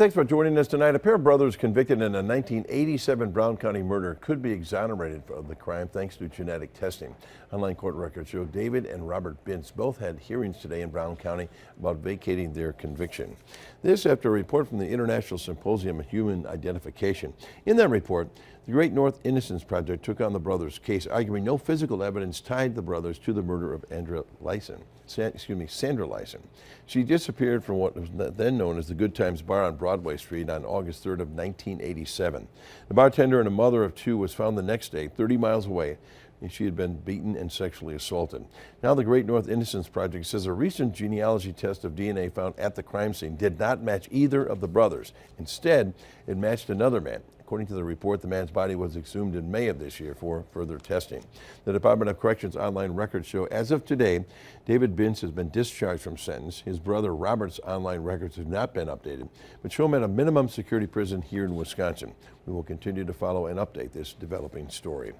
Thanks for joining us tonight. A pair of brothers convicted in a 1987 Brown County murder could be exonerated of the crime thanks to genetic testing. Online court records show David and Robert Bintz both had hearings today in Brown County about vacating their conviction. This after a report from the International Symposium on Human Identification. In that report, the Great North Innocence Project took on the brothers' case, arguing no physical evidence tied the brothers to the murder of Sandra Lyson. She disappeared from what was then known as the Good Times Bar on Broadway Street on August 3rd of 1987. The bartender and a mother of two was found the next day, 30 miles away, and she had been beaten and sexually assaulted. Now the Great North Innocence Project says a recent genealogy test of DNA found at the crime scene did not match either of the brothers. Instead, it matched another man. According to the report, the man's body was exhumed in May of this year for further testing. The Department of Corrections online records show as of today, David Bintz has been discharged from sentence. His brother Robert's online records have not been updated, but show him at a minimum security prison here in Wisconsin. We will continue to follow and update this developing story.